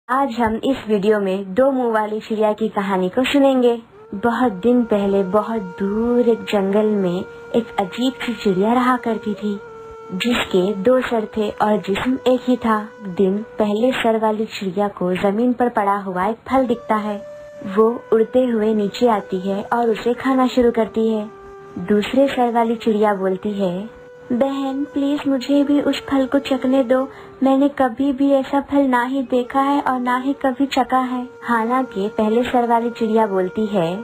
आज हम इस वीडियो में दो मुंह वाली चिड़िया की कहानी को सुनेंगे। बहुत दिन पहले बहुत दूर एक जंगल में एक अजीब सी चिड़िया रहा करती थी, जिसके दो सर थे और जिस्म एक ही था। दिन पहले सर वाली चिड़िया को जमीन पर पड़ा हुआ एक फल दिखता है। वो उड़ते हुए नीचे आती है और उसे खाना शुरू करती है। दूसरे सर वाली चिड़िया बोलती है, बहन प्लीज मुझे भी उस फल को चखने दो। मैंने कभी भी ऐसा फल ना ही देखा है और ना ही कभी चखा है। हालांकि पहले सर वाली चिड़िया बोलती है,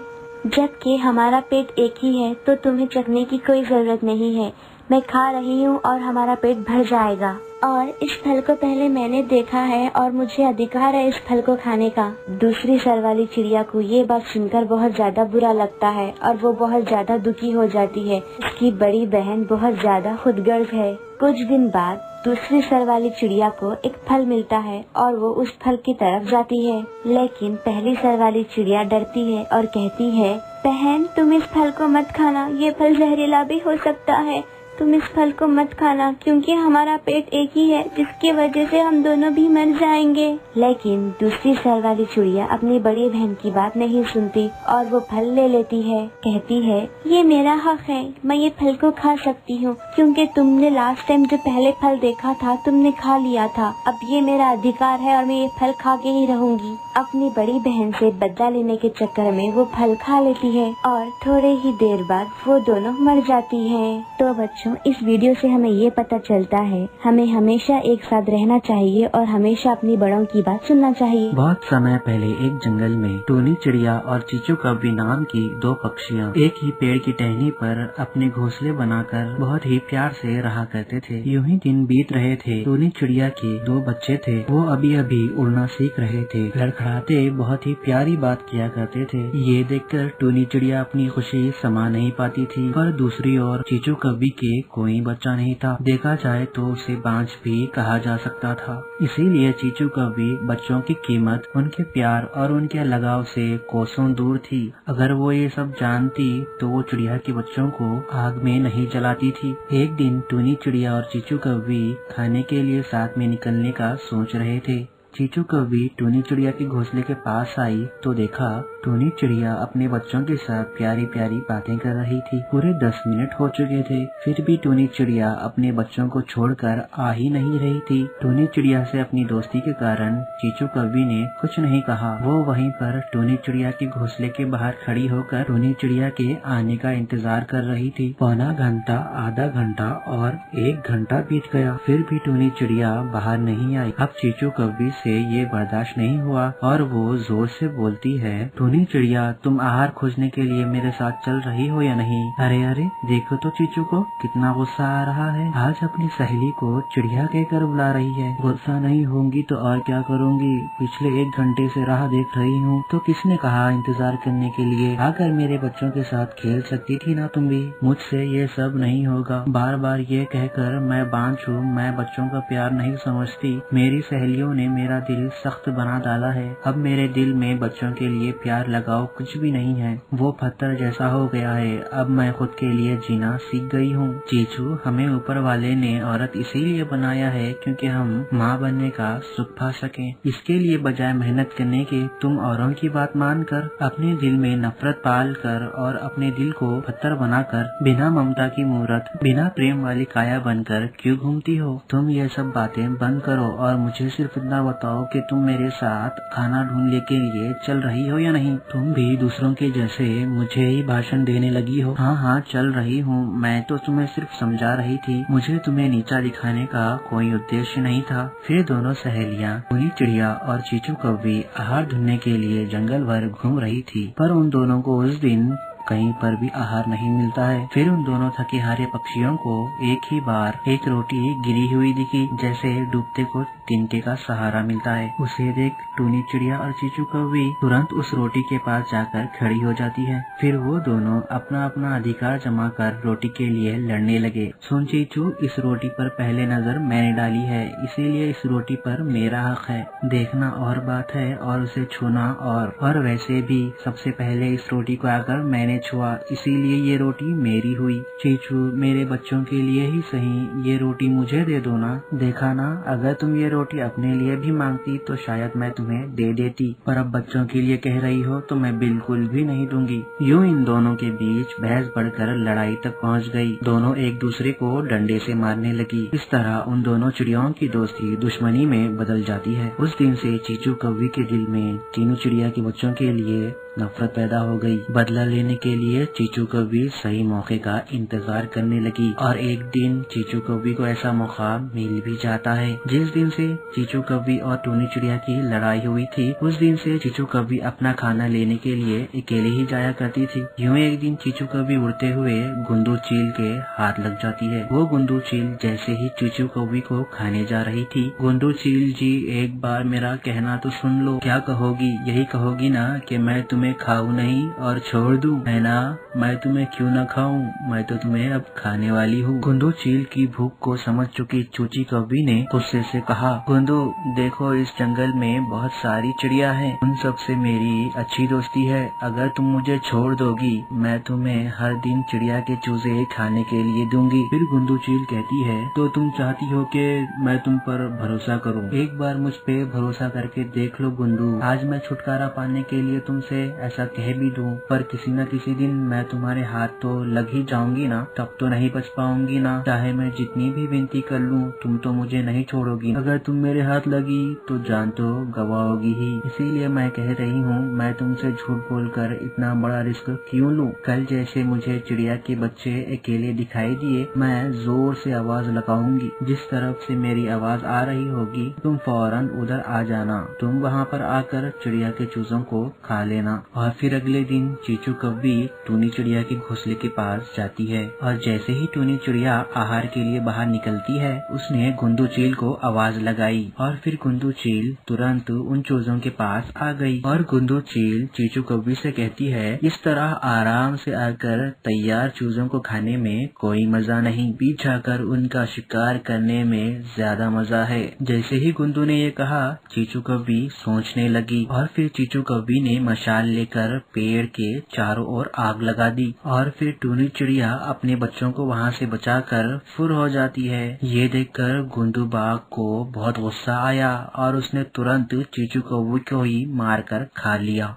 जबकि हमारा पेट एक ही है तो तुम्हें चखने की कोई जरूरत नहीं है। मैं खा रही हूँ और हमारा पेट भर जाएगा। और इस फल को पहले मैंने देखा है और मुझे अधिकार है इस फल को खाने का। दूसरी सर वाली चिड़िया को ये बात सुनकर बहुत ज्यादा बुरा लगता है और वो बहुत ज्यादा दुखी हो जाती है। उसकी बड़ी बहन बहुत ज्यादा खुदगर्ज है। कुछ दिन बाद दूसरी सर वाली चिड़िया को एक फल मिलता है और वो उस फल की तरफ जाती है, लेकिन पहली सर वाली चिड़िया डरती है और कहती है, बहन तुम इस फल को मत खाना, ये फल जहरीला भी हो सकता है। तुम इस फल को मत खाना क्योंकि हमारा पेट एक ही है, जिसकी वजह से हम दोनों भी मर जाएंगे। लेकिन दूसरी सर वाली चिड़िया अपनी बड़ी बहन की बात नहीं सुनती और वो फल ले लेती है। कहती है, ये मेरा हक है, मैं ये फल को खा सकती हूँ क्योंकि तुमने लास्ट टाइम जो पहले फल देखा था तुमने खा लिया था। अब ये मेरा अधिकार है और मैं ये फल खा के ही रहूंगी। अपनी बड़ी बहन से बदला लेने के चक्कर में वो फल खा लेती है और थोड़े ही देर बाद वो दोनों मर जाती हैं। तो बच्चों, इस वीडियो से हमें ये पता चलता है हमें हमेशा एक साथ रहना चाहिए और हमेशा अपनी बड़ों की बात सुनना चाहिए। बहुत समय पहले एक जंगल में टूनी चिड़िया और चीचू कव्वी नाम की दो पक्षियाँ एक ही पेड़ की टहनी पर अपने घोंसले बनाकर बहुत ही प्यार से रहा करते थे। यूं ही दिन बीत रहे थे। टूनी चिड़िया के दो बच्चे थे। वो अभी अभी उड़ना सीख रहे थे। लड़खड़ाते बहुत ही प्यारी बात किया करते थे। ये देखकर टूनी चिड़िया अपनी खुशी समा नहीं पाती थी। पर दूसरी ओर चीचू कव्वी के कोई बच्चा नहीं था। देखा जाए तो उसे बांझ भी कहा जा सकता था। इसीलिए चीचू कव्वी बच्चों की कीमत उनके प्यार और उनके लगाव से कोसों दूर थी। अगर वो ये सब जानती तो वो चिड़िया के बच्चों को आग में नहीं जलाती थी। एक दिन टूनी चिड़िया और चीचू कव्वी खाने के लिए साथ में निकलने का सोच रहे थे। चीचू कव्वी टूनी चिड़िया के घोंसले के पास आई तो देखा टूनी चिड़िया अपने बच्चों के साथ प्यारी प्यारी बातें कर रही थी। पूरे 10 मिनट हो चुके थे, फिर भी टूनी चिड़िया अपने बच्चों को छोड़कर आ ही नहीं रही थी। टूनी चिड़िया से अपनी दोस्ती के कारण चीचू कव्वी ने कुछ नहीं कहा। वो वहीं पर टूनी चिड़िया के घोंसले के बाहर खड़ी होकर टूनी चिड़िया के आने का इंतजार कर रही थी। पौना घंटा, आधा घंटा और 1 घंटा बीत गया, फिर भी टूनी चिड़िया बाहर नहीं आई। अब चीचू कव्वी से ये बर्दाश्त नहीं हुआ और वो जोर से बोलती है, टूनी चिड़िया तुम आहार खोजने के लिए मेरे साथ चल रही हो या नहीं? अरे अरे देखो तो चीचू को कितना गुस्सा आ रहा है। आज अपनी सहेली को चिड़िया कहकर बुला रही है। गुस्सा नहीं होंगी तो और क्या करूँगी? पिछले 1 घंटे से राह देख रही हूँ तो किसने कहा इंतजार करने के लिए? आकर मेरे बच्चों के साथ खेल सकती थी ना तुम भी। मुझसे ये सब नहीं होगा। बार बार ये कहकर मैं बांझ हूँ, मैं बच्चों का प्यार नहीं समझती। मेरी सहेलियों ने मेरा दिल सख्त बना डाला है। अब मेरे दिल में बच्चों के लिए प्यार लगाओ कुछ भी नहीं है। वो पत्थर जैसा हो गया है। अब मैं खुद के लिए जीना सीख गई हूँ। चीचू, हमें ऊपर वाले ने औरत इसीलिए बनाया है क्योंकि हम माँ बनने का सुख पा सकें। इसके लिए बजाय मेहनत करने के तुम औरों की बात मानकर अपने दिल में नफरत पाल कर और अपने दिल को पत्थर बनाकर बिना ममता की मूरत, बिना प्रेम वाली काया बनकर क्यों घूमती हो? तुम ये सब बातें बंद करो और मुझे सिर्फ इतना बताओ कि तुम मेरे साथ खाना ढूंढने के लिए चल रही हो या नहीं? तुम भी दूसरों के जैसे मुझे ही भाषण देने लगी हो। हाँ हाँ चल रही हूँ। मैं तो तुम्हें सिर्फ समझा रही थी। मुझे तुम्हें नीचा दिखाने का कोई उद्देश्य नहीं था। फिर दोनों सहेलियाँ टूनी चिड़िया और चीचू कव्वी आहार ढूंढने के लिए जंगल भर घूम रही थी, पर उन दोनों को उस दिन कहीं पर भी आहार नहीं मिलता है। फिर उन दोनों थके हारे पक्षियों को एक ही बार एक रोटी गिरी हुई दिखी, जैसे डूबते को तिनके का सहारा मिलता है। उसे देख टूनी चिड़िया और चीचू कव्वी तुरंत उस रोटी के पास जाकर खड़ी हो जाती है। फिर वो दोनों अपना अपना अधिकार जमा कर रोटी के लिए लड़ने लगे। सुन चीचू, इस रोटी पर पहले नजर मैंने डाली है, इसीलिए इस रोटी पर मेरा हक है। देखना और बात है और उसे छूना और वैसे भी सबसे पहले इस रोटी को आकर मैंने छुआ, इसीलिए ये रोटी मेरी हुई। चीचू, मेरे बच्चों के लिए ही सही ये रोटी मुझे दे दो ना। देखा ना, अगर तुम ये रोटी अपने लिए भी मांगती तो शायद मैं तुम्हें दे देती, पर अब बच्चों के लिए कह रही हो तो मैं बिल्कुल भी नहीं दूंगी। यूं इन दोनों के बीच बहस बढ़कर लड़ाई तक पहुंच गई। दोनों एक दूसरे को डंडे से मारने लगी। इस तरह उन दोनों चिड़ियाओं की दोस्ती दुश्मनी में बदल जाती है। उस दिन से चीचू कौवी के दिल में तीनों चिड़िया के बच्चों के लिए नफरत पैदा हो गई। बदला लेने के लिए चीचू कौवी सही मौके का इंतजार करने लगी और एक दिन चीचू कौवी को ऐसा मौका मिल भी जाता है। जिस दिन से चीचू कौवी और टूनी चिड़िया की लड़ाई हुई थी, उस दिन से चीचू कौवी अपना खाना लेने के लिए अकेले ही जाया करती थी। यूं एक दिन चीचू कौवी उड़ते हुए गुंदू चील के हाथ लग जाती है। वो गुंदू चील जैसे ही चीचू कौवी को खाने जा रही थी, गुंदू चील जी एक बार मेरा कहना तो सुन लो। क्या कहोगी? यही कहोगी ना कि मैं तुम्हें खाऊं नहीं और छोड़ दूं, है ना? मैं तुम्हें क्यों न खाऊं, मैं तो तुम्हें अब खाने वाली हूँ। गुंदू चील की भूख को समझ चुकी चूची कौवी ने गुस्से से कहा, गुंदू देखो इस जंगल में बहुत सारी चिड़िया हैं, उन सब से मेरी अच्छी दोस्ती है। अगर तुम मुझे छोड़ दोगी मैं तुम्हें हर दिन चिड़िया के चूजे खाने के लिए दूंगी। फिर गुंदू चील कहती है, तो तुम चाहती हो कि मैं तुम पर भरोसा करूं? एक बार मुझ पे भरोसा करके देख लो गुंदू। आज मैं छुटकारा पाने के लिए तुमसे ऐसा कह भी दूं, पर किसी न किसी दिन मैं तुम्हारे हाथ तो लग ही जाऊंगी ना, तब तो नहीं बच पाऊंगी ना। चाहे मैं जितनी भी विनती कर लूं, तुम तो मुझे नहीं छोड़ोगी। अगर तुम मेरे हाथ लगी तो जान तो गवाओगी ही। इसीलिए मैं कह रही हूँ, मैं तुमसे झूठ बोलकर इतना बड़ा रिस्क क्यों लूं? कल जैसे मुझे चिड़िया के बच्चे अकेले दिखाई दिए, मैं जोर से आवाज लगाऊंगी। जिस तरफ से मेरी आवाज आ रही होगी तुम फौरन उधर आ जाना। तुम वहाँ पर आकर चिड़िया के चूजों को खा लेना। और फिर अगले दिन चीचू कौवी टूनी चिड़िया के घोंसले के पास जाती है और जैसे ही टूनी चिड़िया आहार के लिए बाहर निकलती है, उसने गुंदू चील को आवाज लगाई और फिर गुंदू चील तुरंत उन चूजों के पास आ गई और गुंदू चील चीचू कौवी से कहती है, इस तरह आराम से आकर तैयार चूजों को खाने में कोई मजा नहीं, पीछा कर उनका शिकार करने में ज्यादा मजा है। जैसे ही गुंदू ने ये कहा, चीचू कौवी सोचने लगी और फिर चीचू कौवी ने मशाल लेकर पेड़ के चारों ओर आग लगा दी और फिर टूनी चिड़िया अपने बच्चों को वहाँ से बचाकर फुर हो जाती है। ये देखकर गुंदू बाघ को बहुत गुस्सा आया और उसने तुरंत चीचू कौवी को ही मारकर खा लिया।